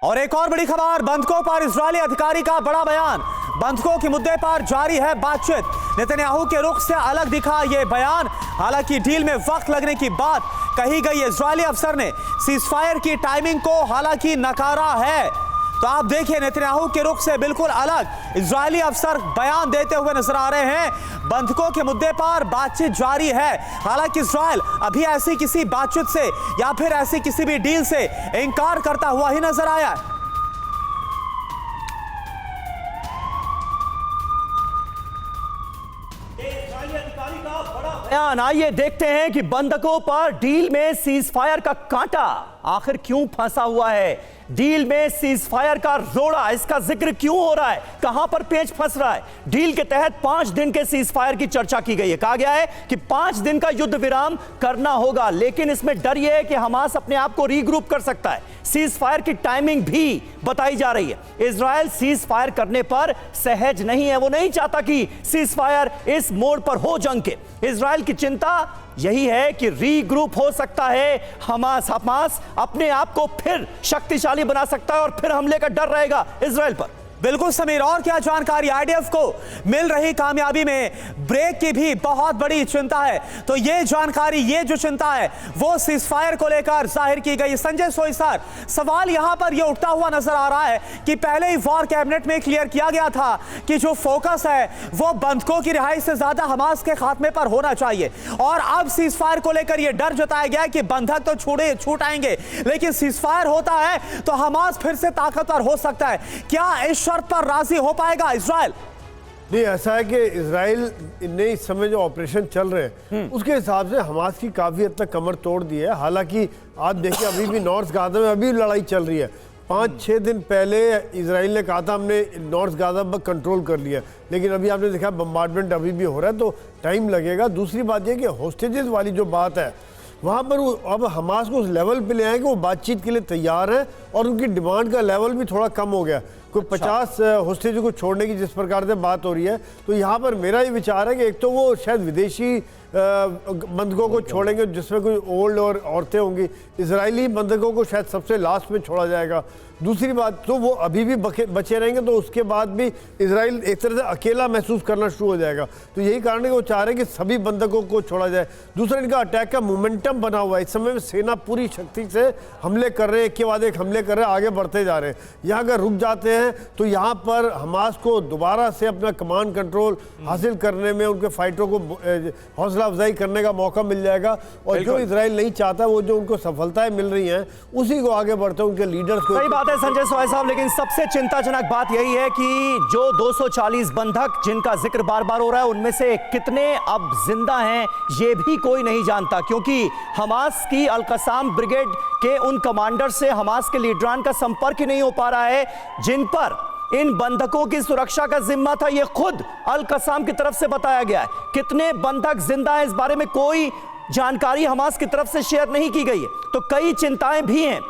और एक और बड़ी खबर, बंधकों पर इजरायली अधिकारी का बड़ा बयान। बंधकों के मुद्दे पर जारी है बातचीत। नेतन्याहू के रुख से अलग दिखा यह बयान। हालांकि डील में वक्त लगने की बात कही गई। इजरायली अफसर ने सीजफायर की टाइमिंग को हालांकि नकारा है। तो आप देखिए, नेतन्याहू के रुख से बिल्कुल अलग इजरायली अफसर बयान देते हुए नजर आ रहे हैं। बंधकों के मुद्दे पर बातचीत जारी है। हालांकि इजरायल अभी ऐसी किसी बातचीत से या फिर ऐसी किसी भी डील से इंकार करता हुआ ही नजर आया है। बयान, आइए देखते हैं कि बंधकों पर डील में सीजफायर का कांटा आखिर क्यों फंसा हुआ है। डील में सीजफायर का रोड़ा, इसका जिक्र क्यों हो रहा है, कहां पर पेंच फंस रहा है। डील के तहत 5 दिन के सीजफायर की चर्चा की गई है। कहा गया है कि 5 दिन का युद्ध विराम करना होगा, लेकिन इसमें डर यह है कि हमास अपने आप को रीग्रुप कर सकता है। सीजफायर की टाइमिंग भी बताई जा रही है। इजरायल सीजफायर करने पर सहज नहीं है। वो नहीं चाहता कि सीजफायर इस मोड़ पर हो जंग के। इजरायल की चिंता यही है कि रीग्रुप हो सकता है। हमास अपने आप को फिर शक्तिशाली बना सकता है और फिर हमले का डर रहेगा इजरायल पर। बिल्कुल समीर, और क्या जानकारी। आईडीएफ को मिल रही कामयाबी में ब्रेक की भी बहुत बड़ी चिंता है। तो ये जानकारी, ये जो चिंता है वो सीजफायर को लेकर जाहिर की गई। संजय सोई सर, सवाल यहां पर ये उठता हुआ नजर आ रहा है कि पहले ही वॉर कैबिनेट में क्लियर किया गया था कि जो फोकस है वो बंधकों की रिहाई से ज्यादा हमास के खात्मे पर होना चाहिए, और अब सीजफायर को लेकर यह डर जताया गया कि बंधक तो छूट आएंगे, लेकिन सीजफायर होता है तो हमास फिर से ताकतवर हो सकता है। क्या इस शर्त पर राजी हो पाएगा इजरायल? नहीं, ऐसा है कि इजराइल ने इस समय जो ऑपरेशन चल रहे हैं उसके हिसाब से हमास की काफ़ी हद तक कमर तोड़ दी है। हालांकि आप देखिए, अभी भी नॉर्थ गाजा में अभी लड़ाई चल रही है। 5-6 दिन पहले इजराइल ने कहा था हमने नॉर्थ गाजा पर कंट्रोल कर लिया, लेकिन अभी आपने देखा बम्बार्डमेंट अभी भी हो रहा है, तो टाइम लगेगा। दूसरी बात यह कि होस्टेजेस वाली जो बात है वहाँ पर अब हमास को उस लेवल पे ले आए कि वो बातचीत के लिए तैयार हैं, और उनकी डिमांड का लेवल भी थोड़ा कम हो गया। कोई 50 होस्टेजों को छोड़ने की जिस प्रकार से बात हो रही है, तो यहाँ पर मेरा ये विचार है कि एक तो वो शायद विदेशी बंधकों को छोड़ेंगे जिसमें कोई ओल्ड और औरतें होंगी। इजरायली बंधकों को शायद सबसे लास्ट में छोड़ा जाएगा। दूसरी बात, तो वो अभी भी बचे रहेंगे, तो उसके बाद भी इजराइल एक तरह से अकेला महसूस करना शुरू हो जाएगा। तो यही कारण है कि वो चाह रहे हैं कि सभी बंधकों को छोड़ा जाए। दूसरा, इनका अटैक का मोमेंटम बना हुआ है। इस समय में सेना पूरी शक्ति से हमले कर रहे हैं, एक के बाद एक हमले कर रहे हैं, आगे बढ़ते जा रहे हैं। यहाँ अगर रुक जाते हैं तो यहाँ पर हमास को दोबारा से अपना कमांड कंट्रोल हासिल करने में, उनके फाइटरों को हौसला अफजाई करने का मौका मिल जाएगा। और जो इजराइल नहीं चाहता, वो जो उनको सफलताएं मिल रही हैं उसी को आगे बढ़ते हैं, उनके लीडर्स को। सही बात है संजय सोय साहब, लेकिन सबसे चिंताजनक बात यही है कि जो 240 बंधक जिनका जिक्र बार बार हो रहा है, उनमें से कितने अब जिंदा हैं ये भी कोई नहीं जानता, क्योंकि हमास की अल कसाम ब्रिगेड के उन कमांडर से हमास के लीडरान का संपर्क ही नहीं हो पा रहा है जिन पर इन बंधकों की सुरक्षा का जिम्मा था। यह खुद अल कसाम की तरफ से बताया गया है। कितने बंधक जिंदा हैं इस बारे में कोई जानकारी हमास की तरफ से शेयर नहीं की गई है। तो कई चिंताएं भी हैं।